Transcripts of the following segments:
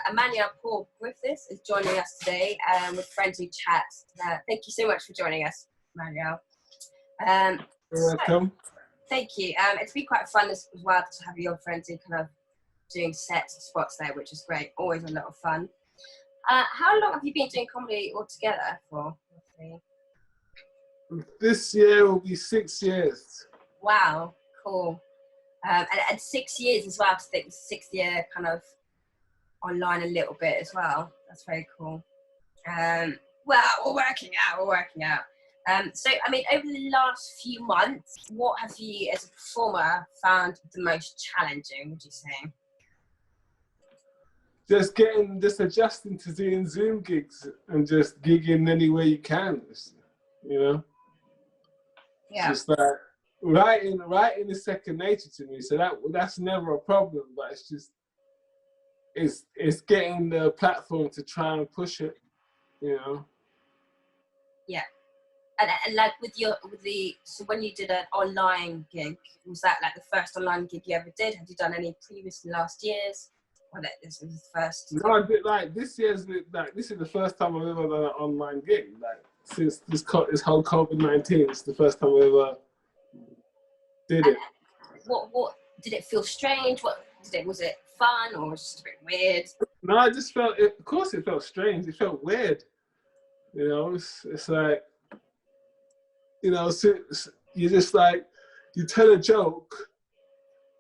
Emmanuel Griffith is joining us today with Friendly Chat. Thank you so much for joining us, Emmanuel. You're welcome. Thank you. It's been quite fun as well to have your friends kind of doing sets and spots there, which is great. Always a lot of fun. How long have you been doing comedy altogether for? This year will be 6 years. Wow, cool. And 6 years as well, to think 6th year kind of online a little bit as well. That's very cool. Well, we're working out. So, I mean, over the last few months, what have you as a performer found the most challenging, would you say? Just adjusting to doing Zoom gigs and just gigging any way you can, you know? Yeah. It's just like writing is second nature to me, so that's never a problem, but it's just, it's getting the platform to try and push it, you know? Yeah. And like so when you did an online gig, was that like the first online gig you ever did? Have you done any previously last years? Or that this was the first? No, I did, this is the first time I've ever done an online gig. Like since this whole COVID-19, it's the first time I ever did it. What did it feel strange? Was it fun or was it just a bit weird? No, I just felt it. Of course, it felt strange. It felt weird. You know, it's like, you know, you just like, you tell a joke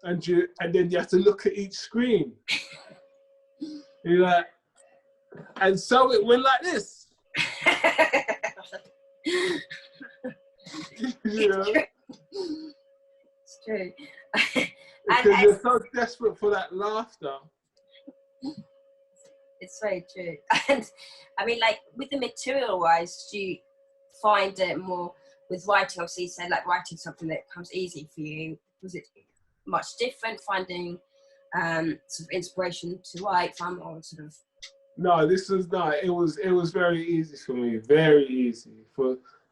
and then you have to look at each screen. You're like, and so it went like this. You know? It's true. Because you're so desperate for that laughter. It's very true. And I mean, like, with the material wise, do you find it more with writing? Obviously, you said like writing something that comes easy for you. Was it much different finding sort of inspiration to write from, or sort of? No, it was very easy for me, very easy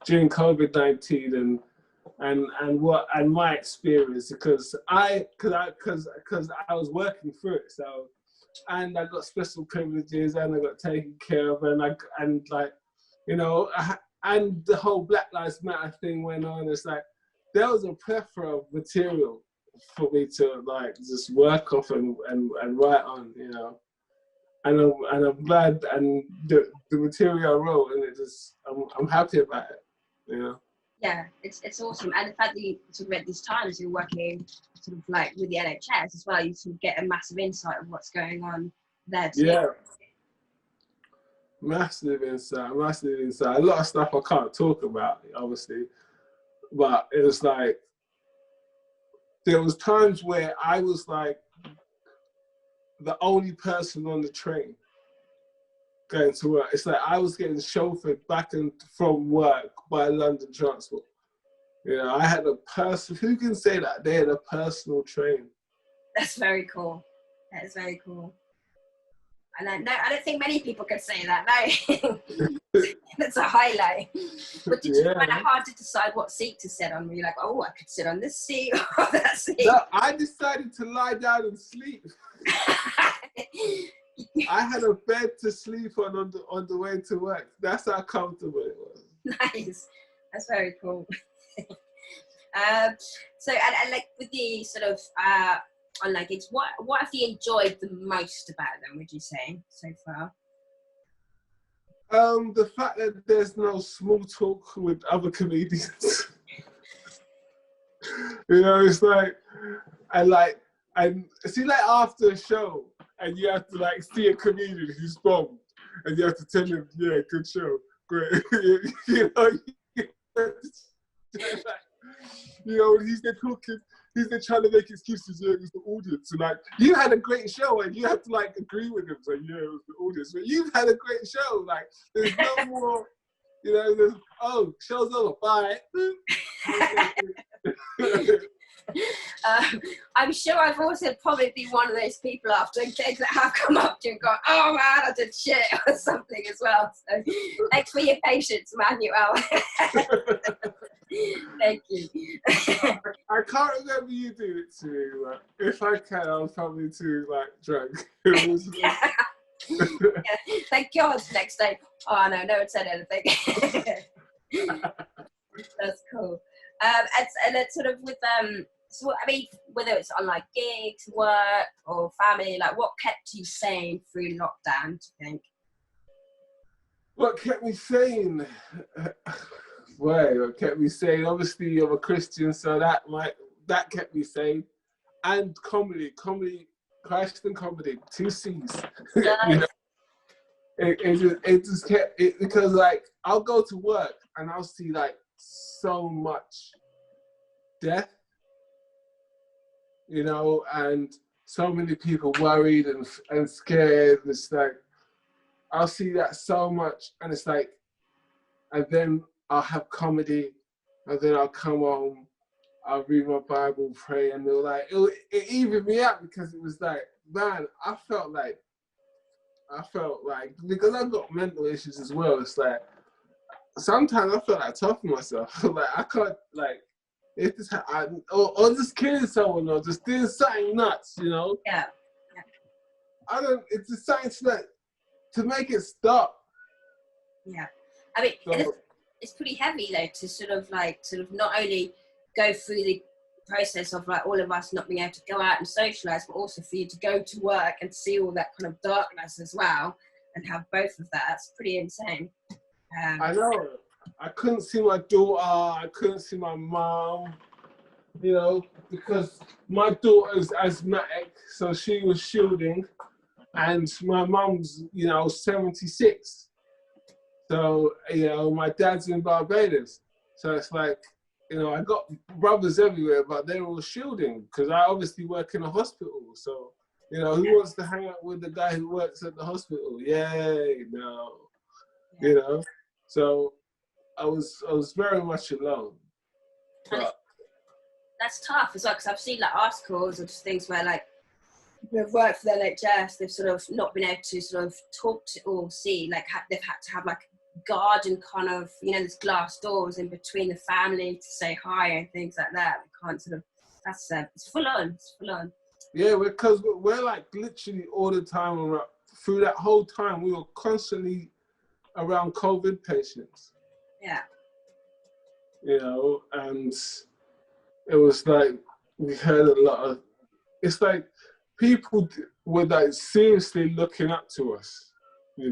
during COVID-19 and my experience, because I was working through it, so, and I got special privileges and I got taken care of, and like, you know, and the whole Black Lives Matter thing went on. It's like there was a plethora of material for me to like just work off and write on, you know. And I'm glad, and the material I wrote, and I'm happy about it, you know. Yeah, it's awesome, and the fact that you sort of at these times you're working sort of like with the NHS as well, you sort of get a massive insight of what's going on there too. Yeah, massive insight. A lot of stuff I can't talk about, obviously, but it was like there was times where I was like the only person on the train going to work. It's like I was getting chauffeured back and from work by London Transport. You know, I had a person, who can say that they had a personal train? That's very cool. That is very cool. And I don't think many people could say that, no. That's a highlight. But did you find it hard to decide what seat to sit on? Were you like, oh, I could sit on this seat or that seat? No, I decided to lie down and sleep. I had a bed to sleep on the way to work. That's how comfortable it was. Nice. That's very cool. So, and like with the sort of online gigs, what have you enjoyed the most about them, would you say, so far? The fact that there's no small talk with other comedians. You know, it's like, and see, like after a show, and you have to like see a comedian who's bombed, and you have to tell him, yeah, good show, great. You know, he's there talking, he's there trying to make excuses, yeah, it was the audience. And like, you had a great show, and you have to like agree with him, so yeah, it was the audience. But you've had a great show, like, there's no more, you know, there's, oh, show's over, bye. I'm sure I've also probably been one of those people after gigs that have come up to you and gone, oh man, I did shit or something as well. So thanks for your patience, Emmanuel. Thank you. I can't remember you doing it to me, but if I can, I was probably too like drunk. Yeah. Yeah, thank God. Next day, oh no one said anything. That's cool. And it's sort of with so I mean, whether it's on like gigs, work, or family, like what kept you sane through lockdown? Do you think? What kept me sane? Well, what kept me sane? Obviously, I'm a Christian, so that kept me sane. And comedy, Christ and comedy, two C's. You know, it just kept it because like I'll go to work and I'll see like so much death, you know, and so many people worried and scared. It's like I'll see that so much, and it's like, and then I'll have comedy, and then I'll come home, I'll read my Bible, pray, and it evened me out because it was like, man, I felt like because I've got mental issues as well. It's like sometimes I feel like tough on myself. Like I can't like if this or just killing someone or just doing something nuts, you know. Yeah. I don't. It's just something to make it stop. Yeah, I mean, So, it's pretty heavy though to sort of not only go through the process of like all of us not being able to go out and socialize, but also for you to go to work and see all that kind of darkness as well, and have both of that. It's pretty insane. I know. I couldn't see my daughter. I couldn't see my mom. You know, because my daughter's asthmatic, so she was shielding, and my mom's 76. So my dad's in Barbados. So it's like I got brothers everywhere, but they're all shielding because I obviously work in a hospital. So who wants to hang out with the guy who works at the hospital? Yay, no. So I was very much alone. But that's tough as well, because I've seen like articles or just things where like people who've worked for the NHS, they've sort of not been able to sort of talk to or see, like they've had to have like garden kind of, there's glass doors in between the family to say hi and things like that. We can't sort of, that's it's full on. Yeah, because we're like literally all the time through that whole time we were constantly around COVID patients. Yeah. And it was like we heard a lot of. It's like people were like seriously looking up to us. We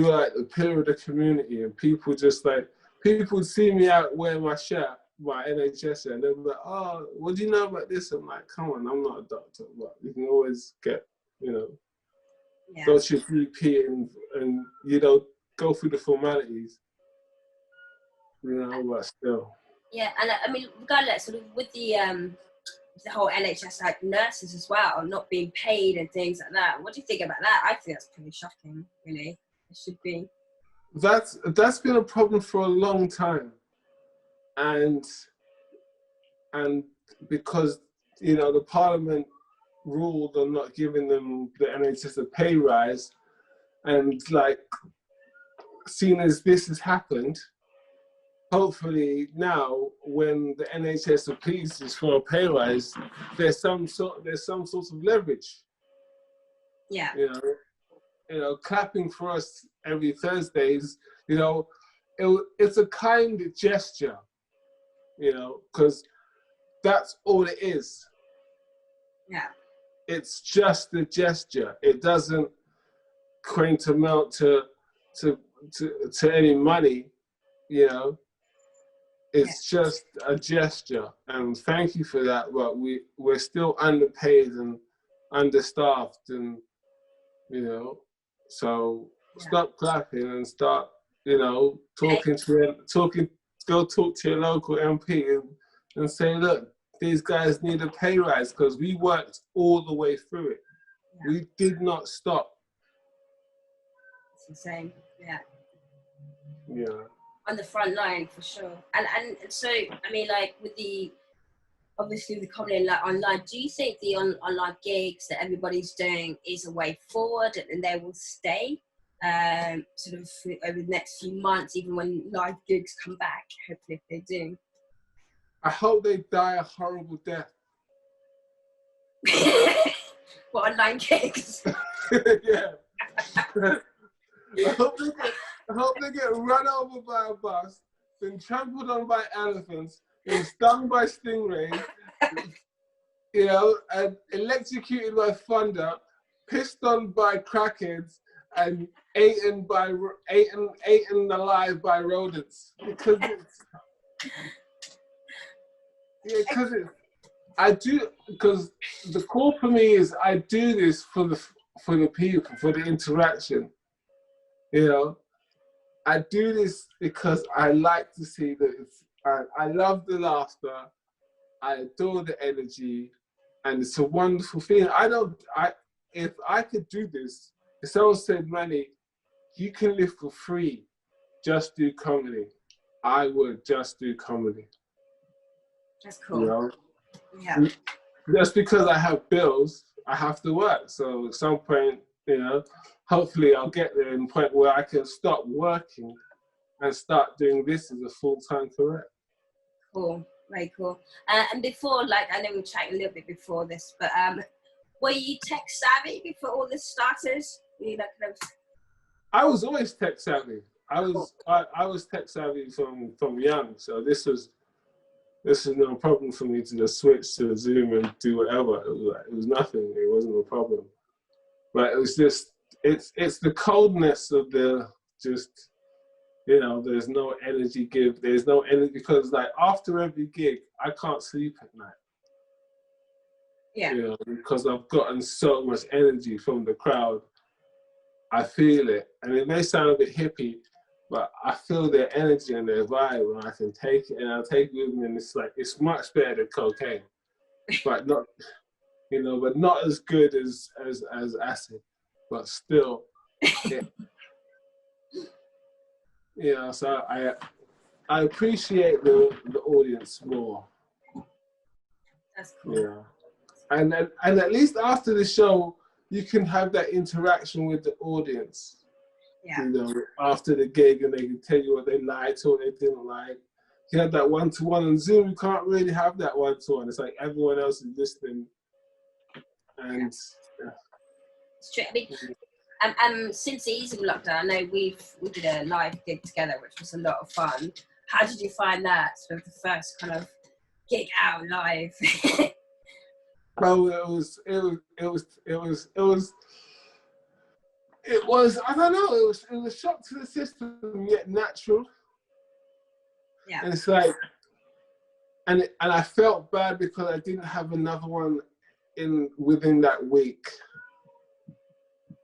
were like the pillar of the community, and people would see me out wearing my shirt, my NHS shirt, and they'd be like, "Oh, what do you know about this?" I'm like, "Come on, I'm not a doctor, but you can always get, go to your GP and go through the formalities, but still." Yeah, and I mean, regardless, sort of with the whole NHS, like nurses as well, not being paid and things like that. What do you think about that? I think that's pretty shocking, really. It should be. That's been a problem for a long time, and because the Parliament ruled on not giving them the NHS a pay rise, and like seeing as this has happened. Hopefully now, when the NHS appeals for a pay rise, there's some sort of leverage. Yeah. Clapping for us every Thursdays. It's a kind gesture. Because that's all it is. Yeah. It's just a gesture. It doesn't amount to any money. It's just a gesture, and thank you for that. But we're still underpaid and understaffed, and so stop clapping and start talking. Go talk to your local MP and say, look, these guys need a pay rise because we worked all the way through it. Yeah. We did not stop. It's insane. Yeah. Yeah. On the front line for sure, and so I mean, like with the obviously the comedy like online, do you think the online gigs that everybody's doing is a way forward and they will stay sort of over the next few months, even when live gigs come back? Hopefully, if they do. I hope they die a horrible death. What, online gigs? Yeah. I hope they get run over by a bus, then trampled on by elephants, then stung by stingrays, you know, and electrocuted by thunder, pissed on by crackheads, and eaten alive by rodents. Because because the core for me is I do this for the people, for the interaction. You know, I do this because I like to see that I love the laughter, I adore the energy, and it's a wonderful feeling. If I could do this, if someone said, Manny, you can live for free, just do comedy, I would just do comedy. That's cool. You know? Yeah. Just because I have bills, I have to work. So at some point, you know, hopefully I'll get there in a point where I can stop working and start doing this as a full-time career. Cool, very cool. And before, like, I know we were chatting a little bit before this, but were you tech savvy before all this started? Were you like kind of... I was always tech savvy. I was tech savvy from young. So this is no problem for me to just switch to Zoom and do whatever. It was nothing. It wasn't a problem. But it was just it's the coldness of the just, you know, there's no energy give. There's no energy because like after every gig, I can't sleep at night. Yeah. You know, because I've gotten so much energy from the crowd. I feel it, and it may sound a bit hippie, but I feel their energy and their vibe, and I can take it, and I'll take it with me, and it's like, it's much better than cocaine, but not, you know, but not as good as acid, but still, you know, so I appreciate the audience more. That's cool. Yeah, and at least after the show, you can have that interaction with the audience. Yeah. You know, after the gig, and they can tell you what they liked or what they didn't like. You have that one-to-one on Zoom. You can't really have that one-to-one. It's like everyone else is listening, and It's true. I mean, since the easing lockdown, I know we did a live gig together, which was a lot of fun. How did you find that? Sort of the first kind of gig out live. Oh, it was. I don't know. It was a shock to the system, yet natural. Yeah. And it's like, and I felt bad because I didn't have another one within that week.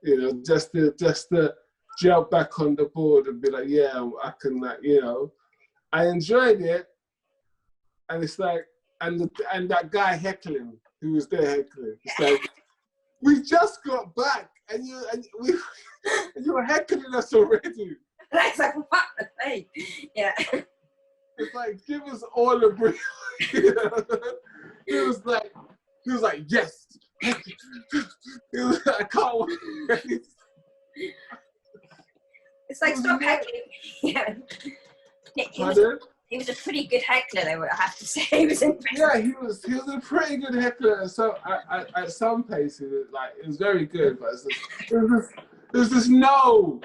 You know, just to jump back on the board and be like, yeah, I can, like, you know, I enjoyed it, and it's like, and that guy heckling, who was there heckling, it's like, we just got back, and you were heckling us already. That's like, what? Hey, yeah. It's like, give us all a break. You know? He was like, yes. He was like, I can't wait. It's like, stop heckling. Yeah. He was a pretty good heckler, though, I have to say. He was impressive. Yeah, he was a pretty good heckler. So at some places, it was very good, but it was just no,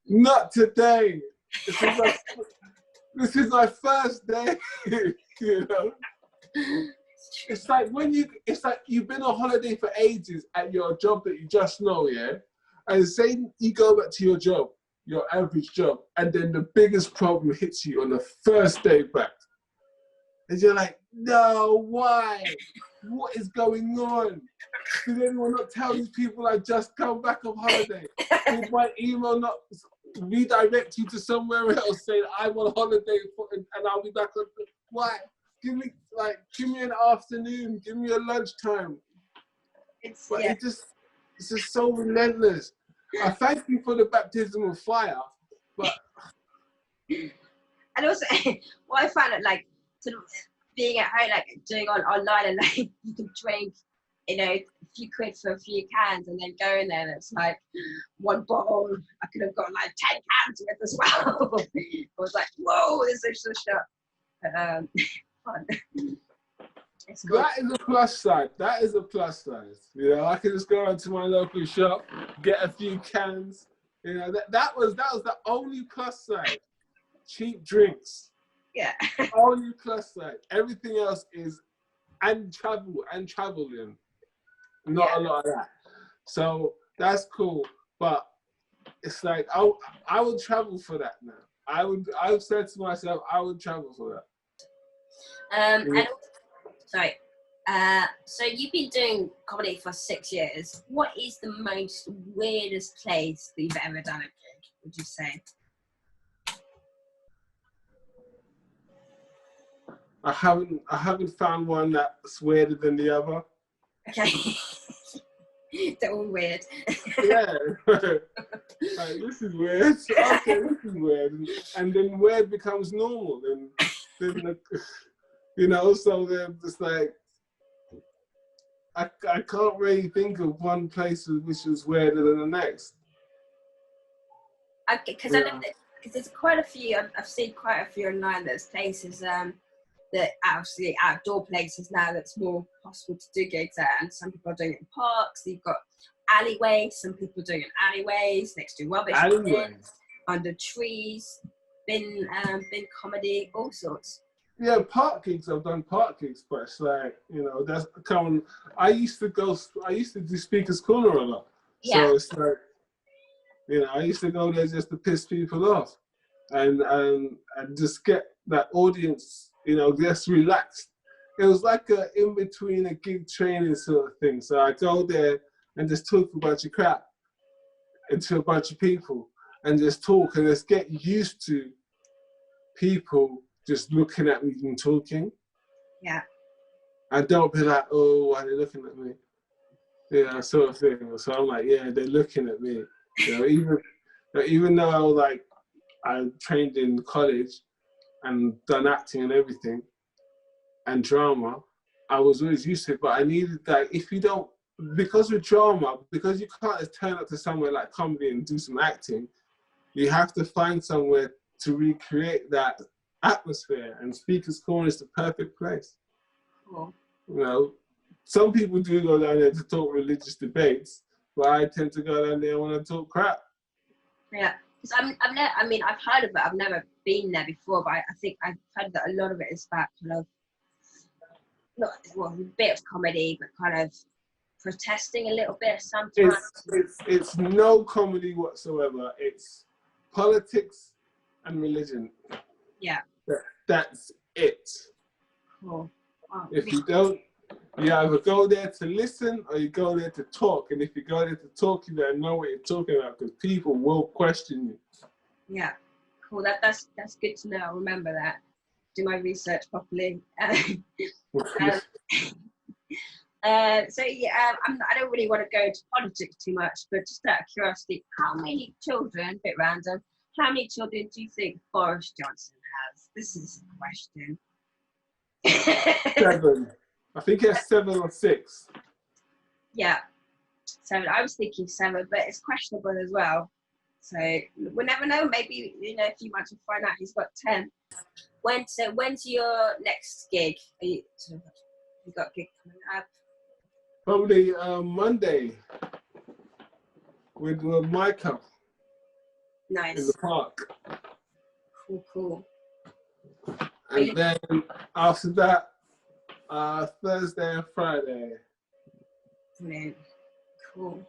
not today. This is my first day. You know, it's like you've been on holiday for ages at your job that you just know, yeah, and say you go back to your job, your average job, and then the biggest problem hits you on the first day back. And you're like, no, why? What is going on? Did anyone not tell these people I just come back on holiday? Did my email not redirect you to somewhere else saying I'm on holiday and I'll be back on? Why? Give me an afternoon, give me a lunchtime. It's just so relentless. I thank you for the baptism of fire, but and also what I found it like sort of being at home, like doing online, and like you can drink, you know, a few quid for a few cans, and then go in there, and it's like one bottle. I could have got like 10 cans with as well. I was like, whoa, this is so shut. Fun. It's good. That is a plus side. That is a plus side. You know, I can just go into my local shop, get a few cans. You know, that was the only plus side. Cheap drinks. Yeah. Only plus side. Everything else is and traveling. Not a lot of that. So that's cool. But it's like I would travel for that now. I've said to myself, I would travel for that. And sorry. So you've been doing comedy for 6 years. What is the most weirdest place that you've ever done a gig, would you say? I haven't found one that's weirder than the other. Okay. They're all weird. Yeah. Like, this is weird. Okay, this is weird. And then weird becomes normal. And then you know, so then it's like I can't really think of one place which is weirder than the next. Because there's quite a few. I've seen quite a few online. There's places that obviously outdoor places now that's more possible to do gigs at, and some people are doing it in parks. You've got alleyways. Some people are doing it in alleyways next to rubbish bins, under trees, bin comedy, all sorts. Yeah, park gigs. I've done park gigs, but it's like, you know, that's common. I used to do Speaker's Corner a lot. Yeah. So it's like, you know, I used to go there just to piss people off, and just get that audience, you know, just relaxed. It was like a in between a gig training sort of thing. So I go there and just talk a bunch of crap to a bunch of people, and just talk and just get used to people just looking at me and talking. Yeah. I don't be like, oh, why are they looking at me? Yeah, sort of thing. So I'm like, yeah, they're looking at me. You know, even though I trained in college and done acting and everything and drama, I was always used to it. But I needed that. If you don't, because with drama, because you can't just turn up to somewhere like comedy and do some acting, you have to find somewhere to recreate that atmosphere, and Speaker's Corner is the perfect place. Cool. You know, some people do go down there to talk religious debates, but I tend to go down there when I talk crap. Yeah, because I've heard of it. I've never been there before, but I think I've heard that a lot of it is about kind of a bit of comedy, but kind of protesting a little bit sometimes. It's no comedy whatsoever. It's politics and religion. Yeah. That's it. Cool. Wow. If you don't, you either go there to listen or you go there to talk. And if you go there to talk, you better know what you're talking about, because people will question you. Yeah. Cool. That's good to know. I'll remember that. Do my research properly. So yeah, I don't really want to go into politics too much, but just out of curiosity, how many children, a bit random, how many children do you think Boris Johnson has? This is a question. 7. I think he has 7 or 6. Yeah, 7. I was thinking 7, but it's questionable as well. So we'll never know. Maybe, you know, a few months we'll find out he's got 10. When's your next gig? You got a gig coming up? Probably Monday with Michael. Nice. In the park. Cool. And then after that, Thursday and Friday. Brilliant. Cool.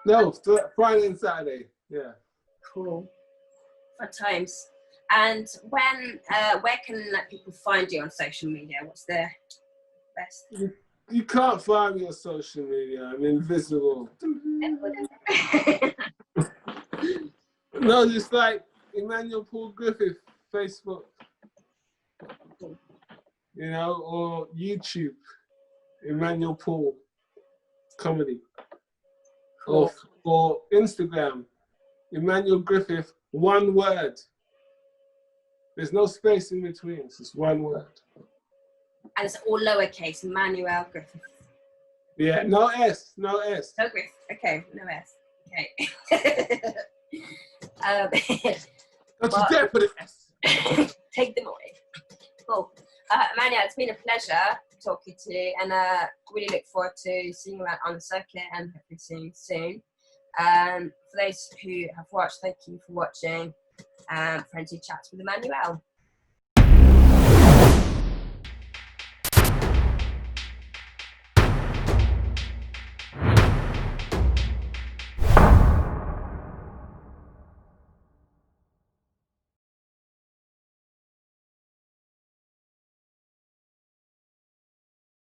No, Friday and Saturday. Yeah. Cool. Fun times. And where can people find you on social media? What's the best? You can't find me on social media. I'm invisible. No, just like Emmanuel Paul Griffith, Facebook. You know, or YouTube, Emmanuel Paul Comedy. Cool. Or Instagram, Emmanuel Griffith, one word. There's no space in between, it's just one word. And it's all lowercase, Emmanuel Griffith. Yeah, no S, no S. No Griffith, okay, no S. Okay. Don't you dare put an S. Take them away. Cool. Emmanuel, it's been a pleasure talking to you, and really look forward to seeing you around on the circuit and hopefully seeing you soon. For those who have watched, thank you for watching Friendly Chats with Emmanuel.